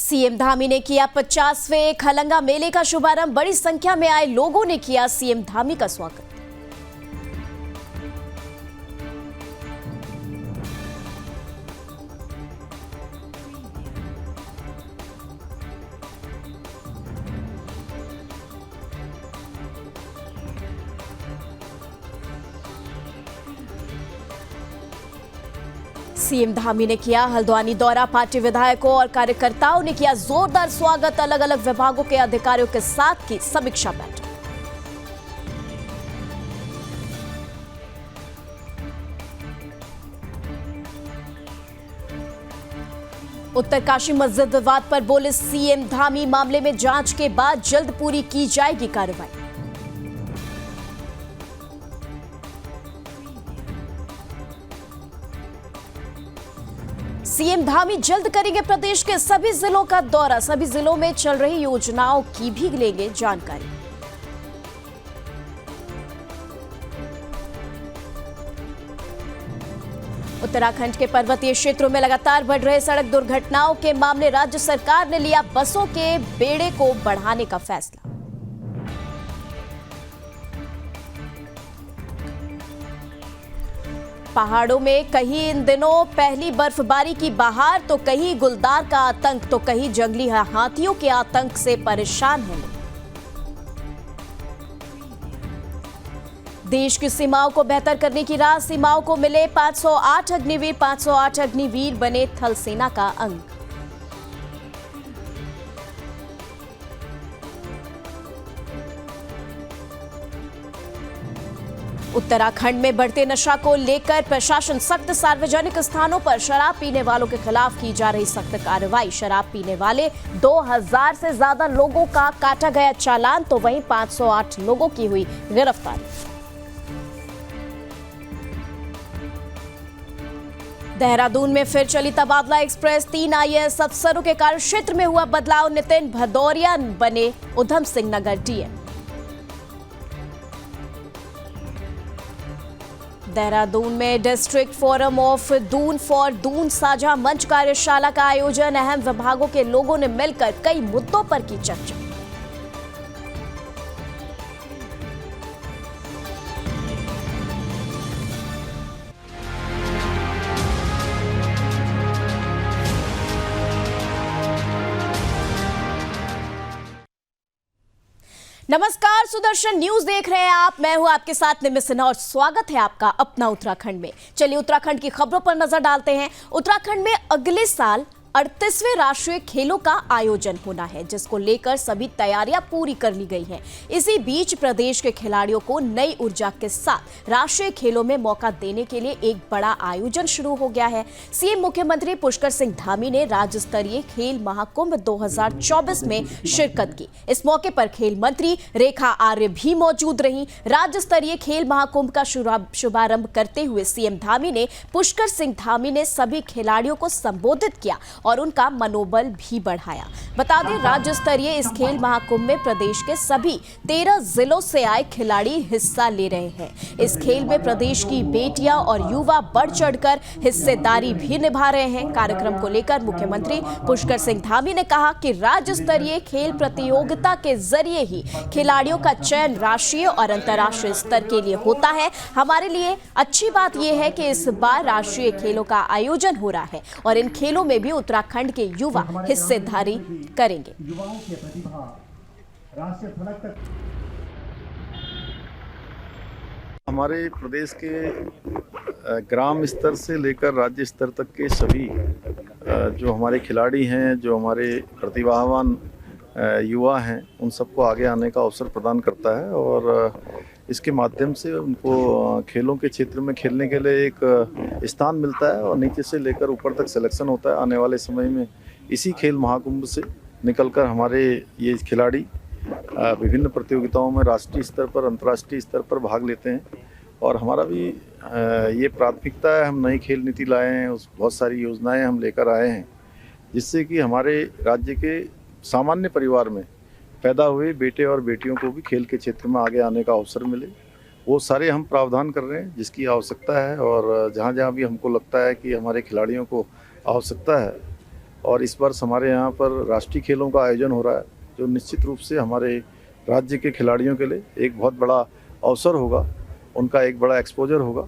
CM Dhami ने किया 50वें खलंगा मेले का शुभारंभ। बड़ी संख्या में आए लोगों ने किया सीएम धामी का स्वागत। सीएम धामी ने किया हल्द्वानी दौरा। पार्टी विधायकों और कार्यकर्ताओं ने किया जोरदार स्वागत। अलग अलग विभागों के अधिकारियों के साथ की समीक्षा बैठक। उत्तरकाशी मस्जिद विवाद पर बोले सीएम धामी, मामले में जांच के बाद जल्द पूरी की जाएगी कार्रवाई। सीएम धामी जल्द करेंगे प्रदेश के सभी जिलों का दौरा। सभी जिलों में चल रही योजनाओं की भी लेंगे जानकारी। उत्तराखंड के पर्वतीय क्षेत्रों में लगातार बढ़ रहे सड़क दुर्घटनाओं के मामले। राज्य सरकार ने लिया बसों के बेड़े को बढ़ाने का फैसला। पहाड़ों में कहीं इन दिनों पहली बर्फबारी की बहार, तो कहीं गुलदार का आतंक, तो कहीं जंगली हाथियों के आतंक से परेशान हैं लोग। देश की सीमाओं को बेहतर करने की राह। सीमाओं को मिले 508 अग्निवीर। 508 अग्निवीर बने थल सेना का अंग। उत्तराखंड में बढ़ते नशा को लेकर प्रशासन सख्त। सार्वजनिक स्थानों पर शराब पीने वालों के खिलाफ की जा रही सख्त कार्रवाई। शराब पीने वाले 2000 से ज्यादा लोगों का काटा गया चालान, तो वहीं 508 लोगों की हुई गिरफ्तारी। देहरादून में फिर चली तबादला एक्सप्रेस। 3 आईएएस अफसरों के कार्यक्षेत्र में हुआ बदलाव। नितिन भदौरिया बने उधम सिंह नगर डीएम। देहरादून में district forum of Doon for Doon साझा मंच कार्यशाला का आयोजन। अहम विभागों के लोगों ने मिलकर कई मुद्दों पर की चर्चा। नमस्कार, सुदर्शन न्यूज देख रहे हैं आप। मैं हूं आपके साथ निमित सिन्हा और स्वागत है आपका अपना उत्तराखंड में। चलिए उत्तराखंड की खबरों पर नजर डालते हैं। उत्तराखंड में अगले साल 38वें राष्ट्रीय खेलों का आयोजन होना है, जिसको लेकर सभी तैयारियां पूरी कर ली गई हैं। इसी बीच प्रदेश के खिलाड़ियों को नई ऊर्जा के साथ राष्ट्रीय खेलों में मौका देने के लिए एक बड़ा आयोजन शुरू हो गया है। सीएम मुख्यमंत्री पुष्कर सिंह धामी ने राज्य स्तरीय खेल महाकुंभ 2024 में शिरकत की। इस मौके पर खेल मंत्री रेखा आर्य भी मौजूद रहीं। राज्य स्तरीय खेल महाकुंभ का शुभारंभ करते हुए सीएम धामी ने पुष्कर सिंह धामी ने सभी खिलाड़ियों को संबोधित किया और उनका मनोबल भी बढ़ाया। बता दें, राज्य स्तरीय इस खेल महाकुंभ में प्रदेश के सभी 13 जिलों से आए खिलाड़ी हिस्सा ले रहे हैं। इस खेल में प्रदेश की बेटियां और युवा बढ़ चढ़कर हिस्सेदारी भी निभा रहे हैं। कार्यक्रम को लेकर मुख्यमंत्री पुष्कर सिंह धामी ने कहा कि राज्य स्तरीय खेल प्रतियोगिता के जरिए ही खिलाड़ियों का चयन राष्ट्रीय और अंतर्राष्ट्रीय स्तर के लिए होता है। हमारे लिए अच्छी बात यह है कि इस बार राष्ट्रीय खेलों का आयोजन हो रहा है और इन खेलों में भी उत्तराखंड के युवा हिस्सेदारी करेंगे। युवाओं की प्रतिभा राष्ट्रीय फलक तक। हमारे प्रदेश के ग्राम स्तर से लेकर राज्य स्तर तक के सभी जो हमारे खिलाड़ी हैं, जो हमारे प्रतिभावान युवा हैं, उन सबको आगे आने का अवसर प्रदान करता है और इसके माध्यम से उनको खेलों के क्षेत्र में खेलने के लिए एक स्थान मिलता है और नीचे से लेकर ऊपर तक सिलेक्शन होता है। आने वाले समय में इसी खेल महाकुंभ से निकलकर हमारे ये खिलाड़ी विभिन्न प्रतियोगिताओं में राष्ट्रीय स्तर पर, अंतर्राष्ट्रीय स्तर पर भाग लेते हैं और हमारा भी ये प्राथमिकता है। हम नई खेल नीति लाए हैं, उस बहुत सारी योजनाएं हम लेकर आए हैं, जिससे कि हमारे राज्य के सामान्य परिवार में पैदा हुए बेटे और बेटियों को भी खेल के क्षेत्र में आगे आने का अवसर मिले। वो सारे हम प्रावधान कर रहे हैं जिसकी आवश्यकता है और जहाँ जहाँ भी हमको लगता है कि हमारे खिलाड़ियों को आवश्यकता है और इस वर्ष हमारे यहाँ पर राष्ट्रीय खेलों का आयोजन हो रहा है, जो निश्चित रूप से हमारे राज्य के खिलाड़ियों के लिए एक बहुत बड़ा अवसर होगा, उनका एक बड़ा एक्सपोजर होगा।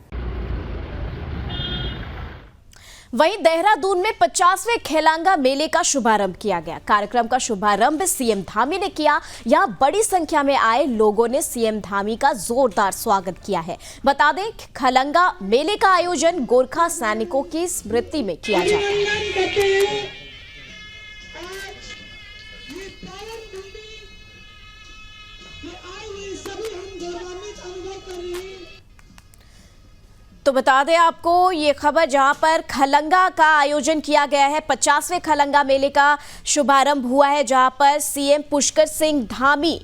वहीं देहरादून में 50वें खेलांगा मेले का शुभारंभ किया गया। कार्यक्रम का शुभारंभ सीएम धामी ने किया। यहां बड़ी संख्या में आए लोगों ने सीएम धामी का जोरदार स्वागत किया है। बता दें, खलंगा मेले का आयोजन गोरखा सैनिकों की स्मृति में किया जाता है। तो बता दें आपको ये खबर, जहां पर खलंगा का आयोजन किया गया है। 50वें खलंगा मेले का शुभारंभ हुआ है, जहां पर सीएम पुष्कर सिंह धामी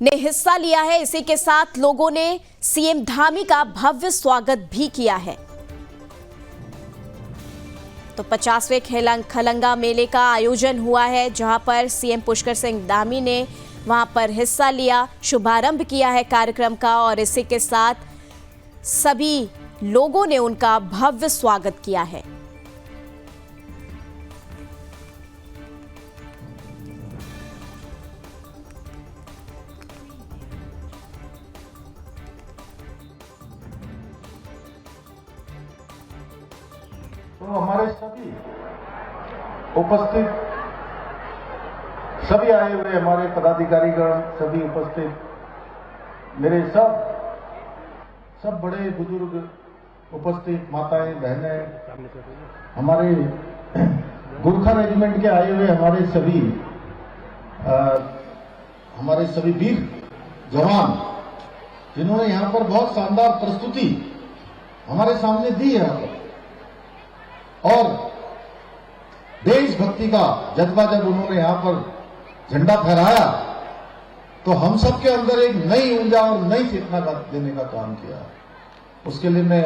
ने हिस्सा लिया है। इसी के साथ लोगों ने सीएम धामी का भव्य स्वागत भी किया है। तो 50वें खलंगा मेले का आयोजन हुआ है, जहां पर सीएम पुष्कर सिंह धामी ने वहां पर हिस्सा लिया, शुभारंभ किया है कार्यक्रम का, और इसी के साथ सभी लोगों ने उनका भव्य स्वागत किया है। तो हमारे सभी उपस्थित, सभी आए हुए हमारे पदाधिकारीगण, सभी उपस्थित, मेरे सब बड़े बुजुर्ग उपस्थित, माताएं, बहनें, हमारे गोरखा रेजिमेंट के आए हुए हमारे सभी वीर जवान, जिन्होंने यहाँ पर बहुत शानदार प्रस्तुति हमारे सामने दी है, और देशभक्ति का जज्बा जब उन्होंने यहाँ पर झंडा फहराया, तो हम सबके अंदर एक नई ऊर्जा और नई चेतना देने का काम किया। उसके लिए मैं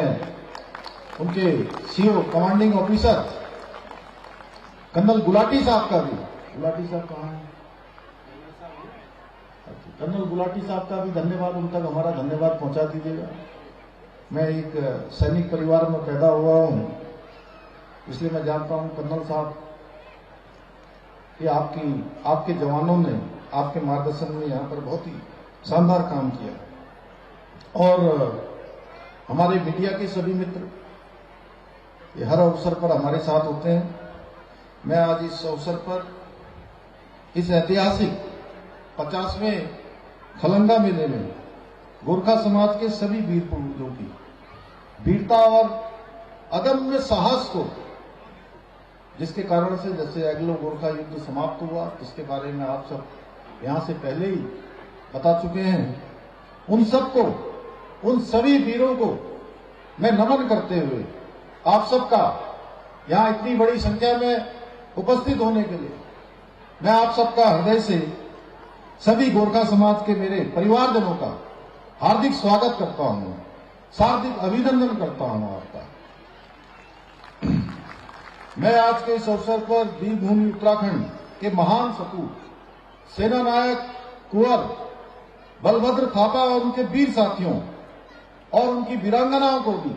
उनके CO commanding officer colonel Gulati साहब का भी, गुलाटी साहब कहाँ हैं? कर्नल गुलाटी साहब का भी धन्यवाद, उन तक हमारा धन्यवाद पहुंचा दीजिएगा। मैं एक सैनिक परिवार में पैदा हुआ हूं, इसलिए मैं जानता हूं कर्नल साहब कि आपके जवानों ने आपके मार्गदर्शन में यहाँ पर बहुत ही शानदार काम किया। और हमारे मीडिया के सभी मित्र ये हर अवसर पर हमारे साथ होते हैं। मैं आज इस अवसर पर इस ऐतिहासिक 50वें खलंगा मेले में गोरखा समाज के सभी वीर पूर्वजों की वीरता और अदम्य साहस को, जिसके कारण से जैसे एंग्लो गोरखा युद्ध समाप्त हुआ, जिसके बारे में आप सब यहां से पहले ही बता चुके हैं, उन सबको, उन सभी वीरों को मैं नमन करते हुए आप सबका यहां इतनी बड़ी संख्या में उपस्थित होने के लिए मैं आप सबका हृदय से, सभी गोरखा समाज के मेरे परिवारजनों का हार्दिक स्वागत करता हूं, हार्दिक अभिनंदन करता हूं आपका। मैं आज के इस अवसर पर वीरभूमि उत्तराखंड के महान सपूत सेना नायक कुंवर बलभद्र थापा और उनके वीर साथियों और उनकी वीरांगनाओं को भी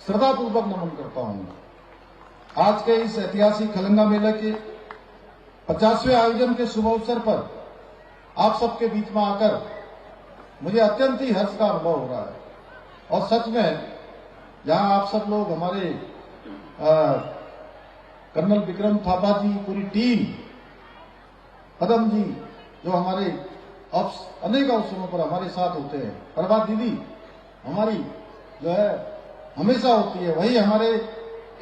श्रद्धापूर्वक नमन करता हूं। आज के इस ऐतिहासिक खलंगा मेले के 50वें आयोजन के शुभ अवसर पर आप सबके बीच में आकर मुझे अत्यंत ही हर्ष का अनुभव हो रहा है। और सच में जहां आप सब लोग, हमारे कर्नल विक्रम थापा जी, पूरी टीम, पदम जी जो हमारे अनेक अवसरों पर हमारे साथ होते हैं, प्रभात दीदी हमारी जो है हमेशा होती है, वही हमारे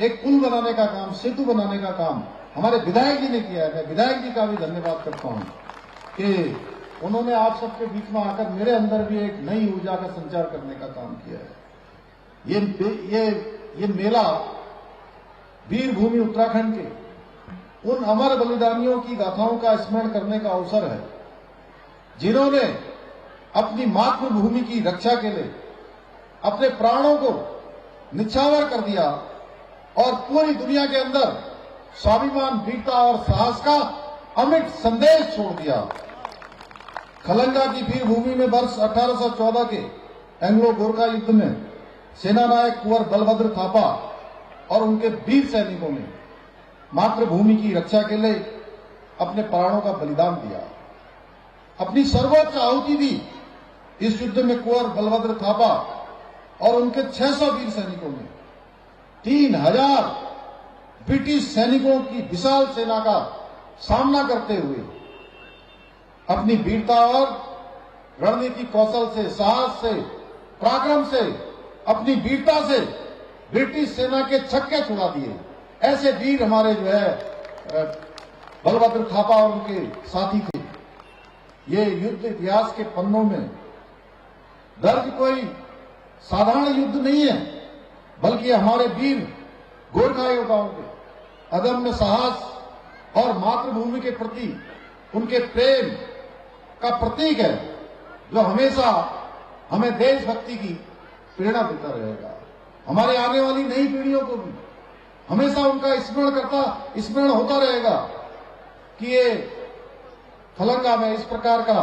एक पुल बनाने का काम, सेतु बनाने का काम हमारे विधायक जी ने किया है। मैं विधायक जी का भी धन्यवाद करता हूं कि उन्होंने आप सबके बीच में आकर मेरे अंदर भी एक नई ऊर्जा का संचार करने का काम किया है। ये मेला वीरभूमि उत्तराखंड के उन अमर बलिदानियों की गाथाओं का स्मरण करने का अवसर है, जिन्होंने अपनी मातृभूमि की रक्षा के लिए अपने प्राणों को निछावर कर दिया और पूरी दुनिया के अंदर स्वाभिमान, वीरता और साहस का अमिट संदेश छोड़ दिया। खलंगा की वीरभूमि में वर्ष 1814 के एंग्लो गोरखा युद्ध में सेना नायक कुंवर बलभद्र थापा और उनके वीर सैनिकों ने मातृभूमि की रक्षा के लिए अपने प्राणों का बलिदान दिया, अपनी सर्वोच्च आहुति दी। इस युद्ध में कुंवर बलभद्र थापा और उनके 600 वीर सैनिकों ने 3000 ब्रिटिश सैनिकों की विशाल सेना का सामना करते हुए अपनी वीरता और रणनीति कौशल से, साहस से, पराक्रम से, अपनी वीरता से ब्रिटिश सेना के छक्के छुड़ा दिए। ऐसे वीर हमारे जो है बलभद्र थापा और उनके साथी थे। ये युद्ध इतिहास के पन्नों में दर्ज कोई साधारण युद्ध नहीं है, बल्कि हमारे वीर गोरखा योद्धाओं के अदम्य साहस और मातृभूमि के प्रति उनके प्रेम का प्रतीक है, जो हमेशा हमें देशभक्ति की प्रेरणा देता रहेगा। हमारे आने वाली नई पीढ़ियों को भी हमेशा उनका स्मरण होता रहेगा कि ये खलंगा में इस प्रकार का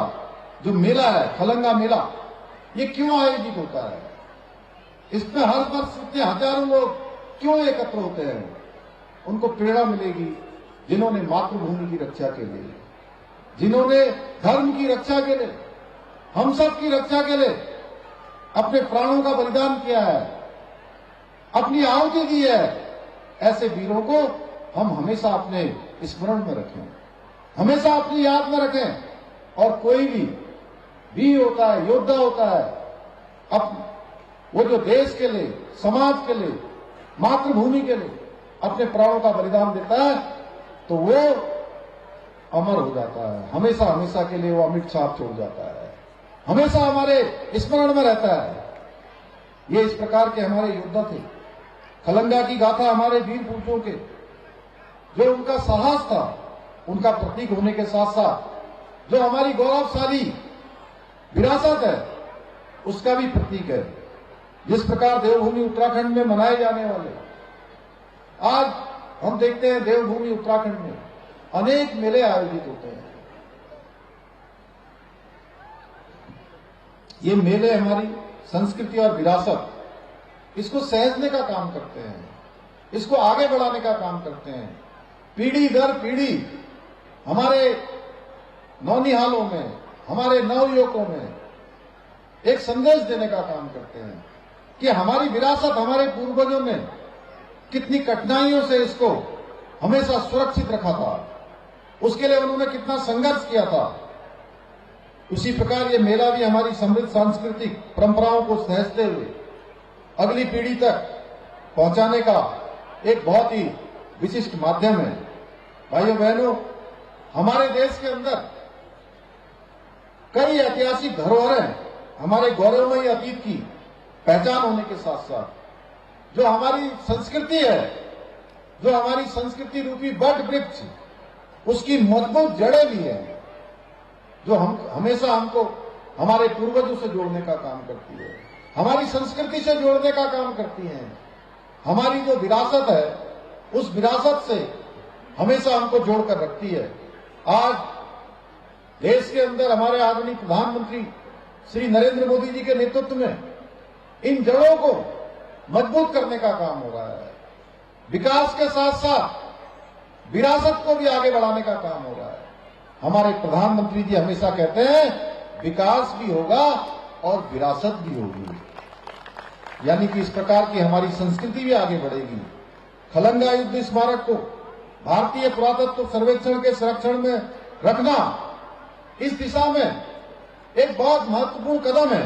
जो मेला है, खलंगा मेला, ये क्यों आयोजित होता है, इसमें हर वर्ष इतने हजारों लोग क्यों एकत्र होते हैं। उनको प्रेरणा मिलेगी जिन्होंने मातृभूमि की रक्षा के लिए, जिन्होंने धर्म की रक्षा के लिए, हम सब की रक्षा के लिए अपने प्राणों का बलिदान किया है, अपनी आहुति दी है। ऐसे वीरों को हम हमेशा अपने स्मरण में रखें, हमेशा अपनी याद में रखें। और कोई भी वीर होता है, योद्धा होता है, अब वो जो देश के लिए, समाज के लिए, मातृभूमि के लिए अपने प्राणों का बलिदान देता है, तो वो अमर हो जाता है, हमेशा हमेशा के लिए वो अमिट छाप छोड़ जाता है, हमेशा हमारे स्मरण में रहता है। ये इस प्रकार के हमारे योद्धा थे। खलंगा की गाथा हमारे वीर पुरुषों के, जो उनका साहस था, उनका प्रतीक होने के साथ साथ जो हमारी गौरवशाली विरासत है, उसका भी प्रतीक है। जिस प्रकार देवभूमि उत्तराखंड में मनाए जाने वाले, आज हम देखते हैं देवभूमि उत्तराखंड में अनेक मेले आयोजित होते हैं। ये मेले हमारी संस्कृति और विरासत, इसको सहेजने का काम करते हैं, इसको आगे बढ़ाने का काम करते हैं। पीढ़ी दर पीढ़ी हमारे नौनिहालों में, हमारे नवयुवकों में एक संदेश देने का काम करते हैं कि हमारी विरासत, हमारे पूर्वजों ने कितनी कठिनाइयों से इसको हमेशा सुरक्षित रखा था, उसके लिए उन्होंने कितना संघर्ष किया था। उसी प्रकार ये मेला भी हमारी समृद्ध सांस्कृतिक परंपराओं को सहेजते हुए अगली पीढ़ी तक पहुंचाने का एक बहुत ही विशिष्ट माध्यम है। भाइयों बहनों, हमारे देश के अंदर कई ऐतिहासिक धरोहरें हमारे गौरवमयी अतीत की पहचान होने के साथ साथ जो हमारी संस्कृति है, जो हमारी संस्कृति रूपी वट वृक्ष, उसकी मजबूत जड़ें भी है, जो हमेशा हमको हमारे पूर्वजों से जोड़ने का काम करती है, हमारी संस्कृति से जोड़ने का काम करती है। हमारी जो विरासत है, उस विरासत से हमेशा हमको जोड़कर रखती है। आज देश के अंदर हमारे आदरणीय प्रधानमंत्री श्री नरेंद्र मोदी जी के नेतृत्व में इन जड़ों को मजबूत करने का काम हो रहा है। विकास के साथ साथ विरासत को भी आगे बढ़ाने का काम हो रहा है। हमारे प्रधानमंत्री जी हमेशा कहते हैं विकास भी होगा और विरासत भी होगी, यानी कि इस प्रकार की हमारी संस्कृति भी आगे बढ़ेगी। खलंगा युद्ध स्मारक को भारतीय पुरातत्व सर्वेक्षण के संरक्षण में रखना इस दिशा में एक बहुत महत्वपूर्ण कदम है।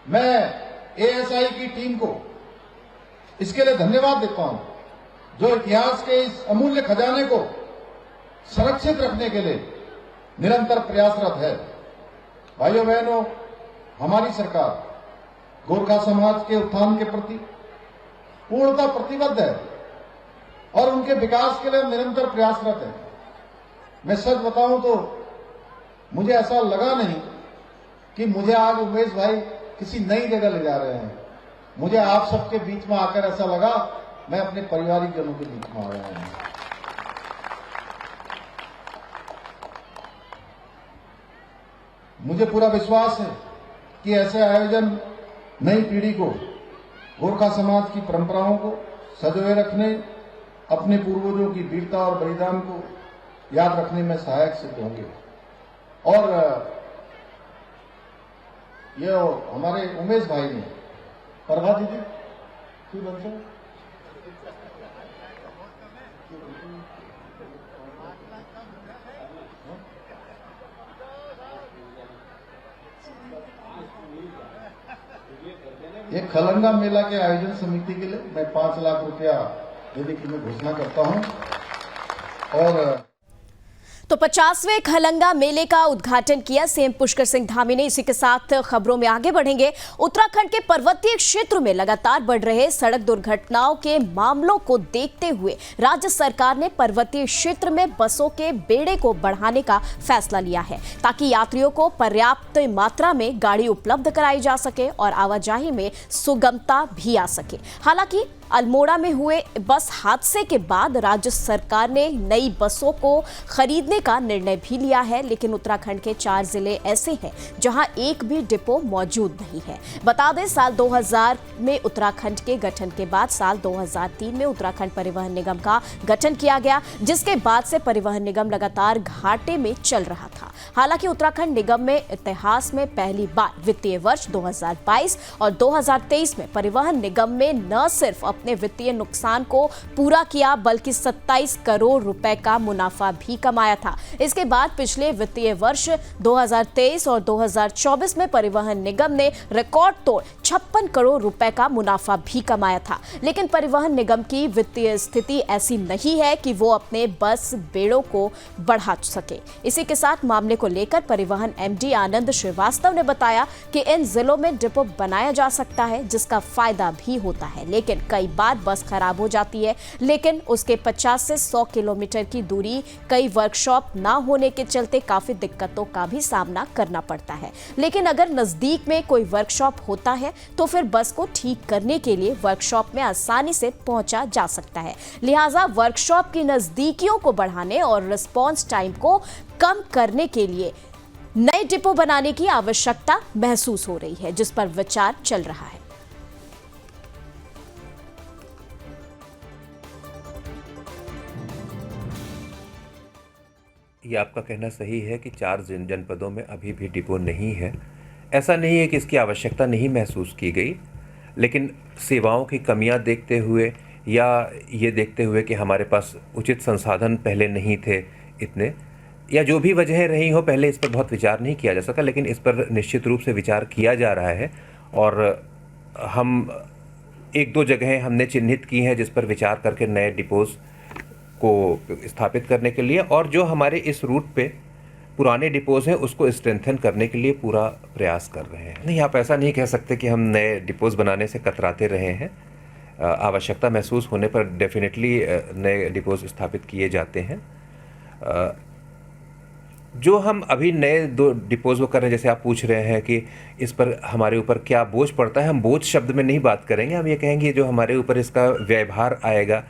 मैं एएसआई की टीम को इसके लिए धन्यवाद देता हूं, जो इतिहास के इस अमूल्य खजाने को संरक्षित रखने के लिए निरंतर प्रयासरत है। भाइयों बहनों, हमारी सरकार गोरखा समाज के उत्थान के प्रति पूर्णतः प्रतिबद्ध है और उनके विकास के लिए निरंतर प्रयासरत है। मैं सच बताऊं तो मुझे ऐसा लगा नहीं कि मुझे आज उमेश भाई किसी नई जगह ले जा रहे हैं। मुझे आप सबके बीच में आकर ऐसा लगा मैं अपने पारिवारिक जनों के बीच में आ रहा हूं। मुझे पूरा विश्वास है कि ऐसे आयोजन नई पीढ़ी को गोरखा समाज की परंपराओं को सजोए रखने अपने पूर्वजों की वीरता और बलिदान को याद रखने में सहायक सिद्ध होंगे। और ये हमारे उमेश भाई ने, प्रभा दीदी क्यों बनते हैं? एक खलंगा मेला के आयोजन समिति के लिए मैं 5 लाख रुपया देने की मैं घोषणा करता हूं। और तो 50वें खलंगा मेले का उद्घाटन किया सीएम पुष्कर सिंह धामी ने। इसी के साथ खबरों में आगे बढ़ेंगे। उत्तराखंड के पर्वतीय क्षेत्र में लगातार बढ़ रहे सड़क दुर्घटनाओं के मामलों को देखते हुए राज्य सरकार ने पर्वतीय क्षेत्र में बसों के बेड़े को बढ़ाने का फैसला लिया है, ताकि यात्रियों को पर्याप्त मात्रा में गाड़ी उपलब्ध कराई जा सके और आवाजाही में सुगमता भी आ सके। हालांकि अल्मोड़ा में हुए बस हादसे के बाद राज्य सरकार ने नई बसों को खरीदने का निर्णय भी लिया है, लेकिन उत्तराखंड के 4 जिले ऐसे हैं जहां एक भी डिपो मौजूद नहीं है। बता दें, साल 2000 में उत्तराखंड के गठन के बाद साल 2003 में उत्तराखंड परिवहन निगम का गठन किया गया, जिसके बाद से परिवहन निगम लगातार घाटे में चल रहा था। हालांकि उत्तराखंड निगम में इतिहास में पहली बार वित्तीय वर्ष 2022 और 2023 में परिवहन निगम में न सिर्फ अपने वित्तीय नुकसान को पूरा किया, बल्कि 27 करोड़ रुपए का मुनाफा भी कमाया था। इसके बाद पिछले वित्तीय वर्ष 2023 और 2024 में परिवहन निगम ने रिकॉर्ड तोड़ 56 करोड़ रुपए का मुनाफा भी कमाया था। लेकिन परिवहन निगम की वित्तीय स्थिति ऐसी नहीं है कि वो अपने बस बेड़ों को बढ़ा सके। इसी के साथ मामले को लेकर परिवहन एमडी आनंद श्रीवास्तव ने बताया कि इन जिलों में डिपो बनाया जा सकता है, जिसका फायदा भी होता है, लेकिन कई बार बस खराब हो जाती है। लेकिन उसके 50 से 100 किलोमीटर की दूरी, कई वर्कशॉप ना होने के चलते काफी दिक्कतों का भी सामना करना पड़ता है। लेकिन अगर नजदीक में कोई वर्कशॉप होता है तो फिर बस को ठीक करने के लिए वर्कशॉप में आसानी से पहुंचा जा सकता है। लिहाजा वर्कशॉप की नजदीकियों को बढ़ाने और रिस्पॉन्स टाइम को कम करने के लिए नए डिपो बनाने की आवश्यकता महसूस हो रही है, जिस पर विचार चल रहा है। ये आपका कहना सही है कि 4 जनपदों में अभी भी डिपो नहीं है। ऐसा नहीं है कि इसकी आवश्यकता नहीं महसूस की गई, लेकिन सेवाओं की कमियां देखते हुए या ये देखते हुए कि हमारे पास उचित संसाधन पहले नहीं थे इतने, या जो भी वजहें रही हो, पहले इस पर बहुत विचार नहीं किया जा सका। लेकिन इस पर निश्चित रूप से विचार किया जा रहा है और हम 1-2 जगहें हमने चिन्हित की हैं जिस पर विचार करके नए डिपोज़ को स्थापित करने के लिए, और जो हमारे इस रूट पे पुराने डिपोज़ हैं उसको स्ट्रेंथन करने के लिए पूरा प्रयास कर रहे हैं। नहीं, आप ऐसा नहीं कह सकते कि हम नए डिपोज़ बनाने से कतराते रहे हैं। आवश्यकता महसूस होने पर डेफिनेटली नए डिपोज़ स्थापित किए जाते हैं। जो हम अभी नए 2 डिपोज़ वो कर रहे हैं, जैसे आप पूछ रहे हैं कि इस पर हमारे ऊपर क्या बोझ पड़ता है, हम बोझ शब्द में नहीं बात करेंगे। हम ये कहेंगे जो हमारे ऊपर इसका व्ययभार आएगा,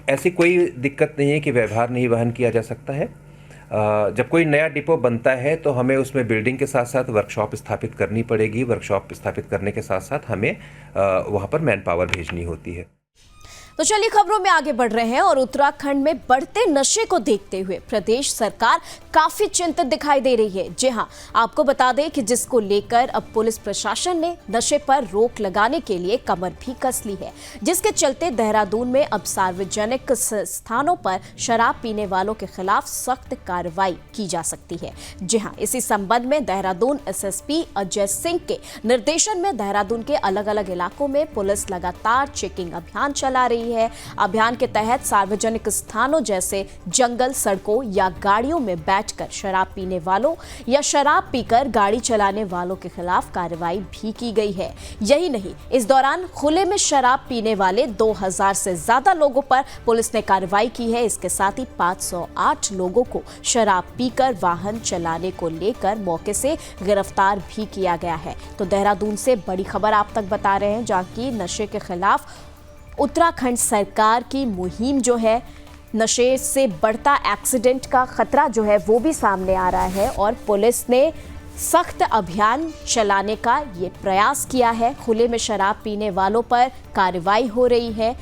ऐसी कोई दिक्कत नहीं है कि व्यवहार नहीं वहन किया जा सकता है। जब कोई नया डिपो बनता है तो हमें उसमें बिल्डिंग के साथ साथ वर्कशॉप स्थापित करनी पड़ेगी। वर्कशॉप स्थापित करने के साथ साथ हमें वहाँ पर मैन पावर भेजनी होती है। तो चलिए खबरों में आगे बढ़ रहे हैं। और उत्तराखंड में बढ़ते नशे को देखते हुए प्रदेश सरकार काफी चिंतित दिखाई दे रही है। जी हां, आपको बता दें कि जिसको लेकर अब पुलिस प्रशासन ने नशे पर रोक लगाने के लिए कमर भी कस ली है, जिसके चलते देहरादून में अब सार्वजनिक स्थानों पर शराब पीने वालों के खिलाफ सख्त कार्रवाई की जा सकती है। जी हां, इसी संबंध में देहरादून एसएसपी अजय सिंह के निर्देशन में देहरादून के अलग अलग इलाकों में पुलिस लगातार चेकिंग अभियान चला रही है। अभियान के तहत सार्वजनिक स्थानों जैसे जंगल, सड़कों या गाड़ियों में बैठकर शराब पीने वालों या शराब पीकर गाड़ी चलाने वालों के खिलाफ कार्रवाई भी की गई है। यही नहीं, इस दौरान खुले में शराब पीने वाले 2000 से ज्यादा लोगों पर पुलिस ने कार्रवाई की है। इसके साथ ही 508 लोगों को शराब पीकर वाहन चलाने को लेकर मौके से गिरफ्तार भी किया गया है। तो देहरादून से बड़ी खबर आप तक बता रहे हैं, जहां की नशे के खिलाफ उत्तराखंड सरकार की मुहिम जो है, नशे से बढ़ता एक्सीडेंट का खतरा जो है वो भी सामने आ रहा है और पुलिस ने सख्त अभियान चलाने का ये प्रयास किया है। खुले में शराब पीने वालों पर कार्रवाई हो रही है।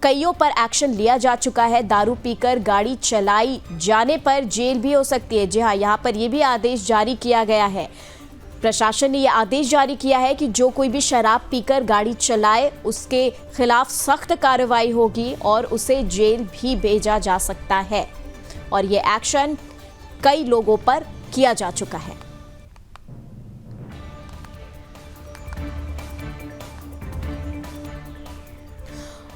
कईयों पर एक्शन लिया जा चुका है। दारू पीकर गाड़ी चलाई जाने पर जेल भी हो सकती है। जी हाँ, यहाँ पर ये भी आदेश जारी किया गया है। प्रशासन ने यह आदेश जारी किया है कि जो कोई भी शराब पीकर गाड़ी चलाए उसके खिलाफ सख्त कार्रवाई होगी और उसे जेल भी भेजा जा सकता है। और ये एक्शन कई लोगों पर किया जा चुका है।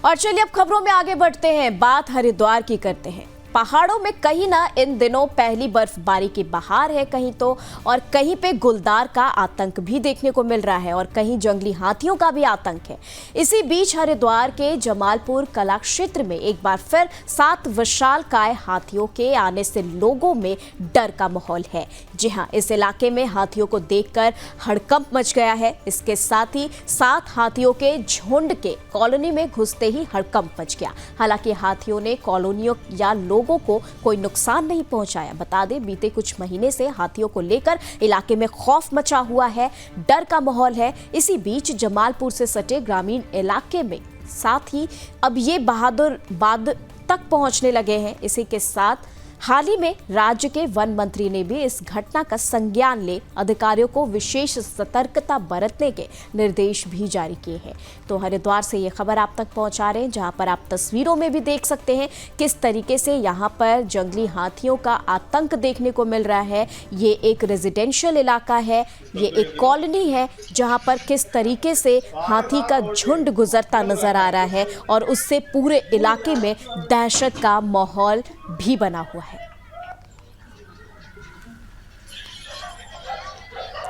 और चलिए अब खबरों में आगे बढ़ते हैं। बात हरिद्वार की करते हैं। पहाड़ों में कहीं ना इन दिनों पहली बर्फबारी की बहार है कहीं तो, और कहीं पे गुलदार का आतंक भी देखने को मिल रहा है और कहीं जंगली हाथियों का भी आतंक है। इसी बीच हरिद्वार के जमालपुर कला क्षेत्र में एक बार फिर 7 विशालकाय हाथियों के आने से लोगों में डर का माहौल है। जी हाँ, इस इलाके में हाथियों को देखकर हड़कंप मच गया है। इसके साथ ही 7 हाथियों के झुंड के कॉलोनी में घुसते ही हड़कंप मच गया। हालांकि हाथियों ने कॉलोनियों या लोगों को कोई नुकसान नहीं पहुंचाया। बता दें, बीते कुछ महीने से हाथियों को लेकर इलाके में खौफ मचा हुआ है, डर का माहौल है। इसी बीच जमालपुर से सटे ग्रामीण इलाके में साथ ही अब ये बहादुराबाद तक पहुंचने लगे हैं। इसी के साथ हाल ही में राज्य के वन मंत्री ने भी इस घटना का संज्ञान ले अधिकारियों को विशेष सतर्कता बरतने के निर्देश भी जारी किए हैं। तो हरिद्वार से ये खबर आप तक पहुंचा रहे हैं, जहां पर आप तस्वीरों में भी देख सकते हैं किस तरीके से यहां पर जंगली हाथियों का आतंक देखने को मिल रहा है। ये एक रेजिडेंशियल इलाका है, ये एक कॉलोनी है, जहां पर किस तरीके से हाथी का झुंड गुजरता नजर आ रहा है और उससे पूरे इलाके में दहशत का माहौल भी बना हुआ है।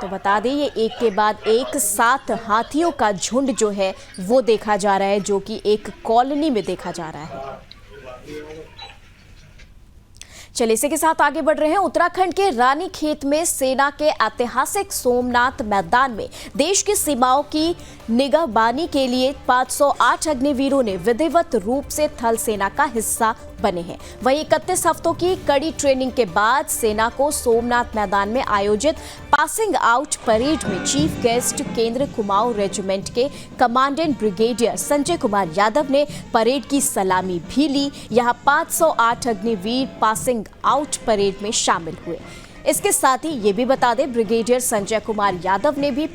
तो बता दें, ये एक के बाद एक 7 हाथियों का झुंड जो है वो देखा जा रहा है, जो कि एक कॉलोनी में देखा जा रहा है। चलिए इसी के साथ आगे बढ़ रहे हैं। उत्तराखंड के रानीखेत में सेना के ऐतिहासिक सोमनाथ मैदान में देश की सीमाओं की निगहबानी के लिए 508 अग्निवीरों ने विधिवत रूप से थल सेना का हिस्सा बने हैं। वहीं 31 हफ्तों की कड़ी ट्रेनिंग के बाद सेना को सोमनाथ मैदान में आयोजित पासिंग आउट परेड में चीफ गेस्ट केंद्र कुमाऊं रेजिमेंट के कमांडेंट ब्रिगेडियर संजय कुमार यादव ने परेड की सलामी भी ली। यहां 508 अग्निवीर पासिंग आउट परेड में शामिल हुए। इसके साथ ही ये भी बता दें, ब्रिगेडियर संजय कुमार यादव ने भी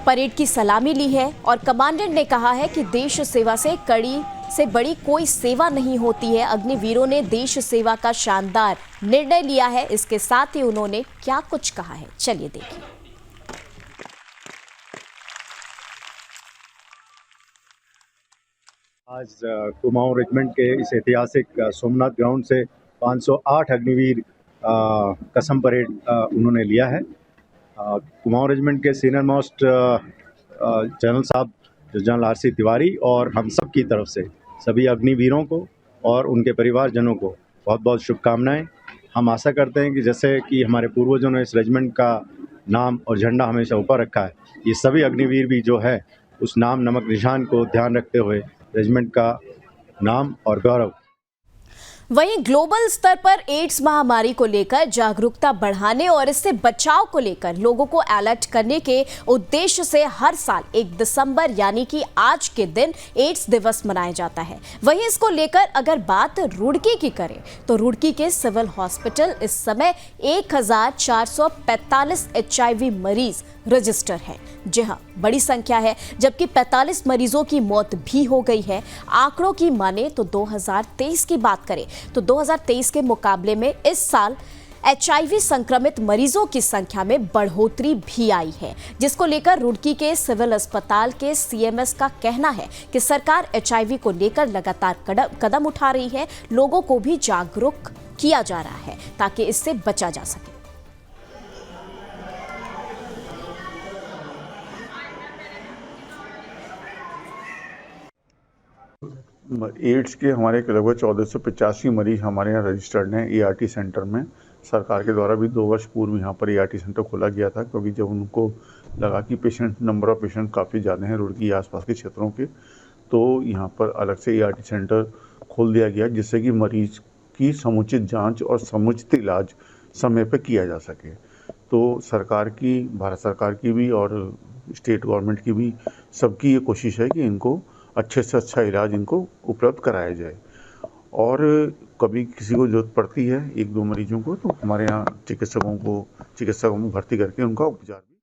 परेड की सलामी ली है और कमांडेंट ने कहा है कि देश सेवा से बड़ी कोई सेवा नहीं होती है। अग्निवीरों ने देश सेवा का शानदार निर्णय लिया है। इसके साथ ही उन्होंने क्या कुछ कहा है, चलिए देखिए। आज कुमाऊं रेजिमेंट के इस ऐतिहासिक सोमनाथ ग्राउंड से 508 अग्निवीर कसम परेड उन्होंने लिया है। कुमाऊं रेजिमेंट के सीनियर मोस्ट जनरल साहब जनरल आर.सी. तिवारी और हम सब की तरफ से सभी अग्निवीरों को और उनके परिवारजनों को बहुत बहुत शुभकामनाएं। हम आशा करते हैं कि जैसे कि हमारे पूर्वजों ने इस रेजिमेंट का नाम और झंडा हमेशा ऊपर रखा है, ये सभी अग्निवीर भी जो है उस नाम नमक निशान को ध्यान रखते हुए रेजिमेंट का नाम और गौरव। वहीं ग्लोबल स्तर पर एड्स महामारी को लेकर जागरूकता बढ़ाने और इससे बचाव को लेकर लोगों को अलर्ट करने के उद्देश्य से हर साल 1 दिसंबर यानी कि आज के दिन एड्स दिवस मनाया जाता है। वहीं इसको लेकर अगर बात रुड़की की करें तो रुड़की के सिविल हॉस्पिटल इस समय 1445 HIV मरीज रजिस्टर हैं। जी हाँ, बड़ी संख्या है, जबकि 45 मरीजों की मौत भी हो गई है। आंकड़ों की माने तो 2023 की बात करें तो 2023 के मुकाबले में इस साल HIV संक्रमित मरीजों की संख्या में बढ़ोतरी भी आई है, जिसको लेकर रुड़की के सिविल अस्पताल के CMS का कहना है कि सरकार HIV को लेकर लगातार कदम उठा रही है। लोगों को भी जागरूक किया जा रहा है ताकि इससे बचा जा सके। एड्स के हमारे लगभग 1485 मरीज हमारे यहाँ रजिस्टर्ड हैं ART सेंटर में। सरकार के द्वारा भी 2 वर्ष पूर्व यहाँ पर ART सेंटर खोला गया था, क्योंकि जब उनको लगा कि नंबर ऑफ पेशेंट काफ़ी ज़्यादा हैं रुड़की आसपास के क्षेत्रों के, तो यहाँ पर अलग से ART सेंटर खोल दिया गया, जिससे कि मरीज की समुचित जांच और समुचित इलाज समय पर किया जा सके। तो सरकार की, भारत सरकार की भी और स्टेट गवर्नमेंट की भी, सबकी ये कोशिश है कि इनको अच्छे से अच्छा इलाज इनको उपलब्ध कराया जाए। और कभी किसी को ज़रूरत पड़ती है 1-2 मरीजों को, तो हमारे यहाँ चिकित्सकों में भर्ती करके उनका उपचार भी।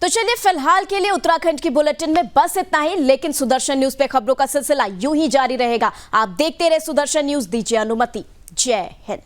तो चलिए फिलहाल के लिए उत्तराखंड की बुलेटिन में बस इतना ही, लेकिन सुदर्शन न्यूज पे खबरों का सिलसिला यूं ही जारी रहेगा। आप देखते रहे सुदर्शन न्यूज, दीजिए अनुमति। जय हिंद।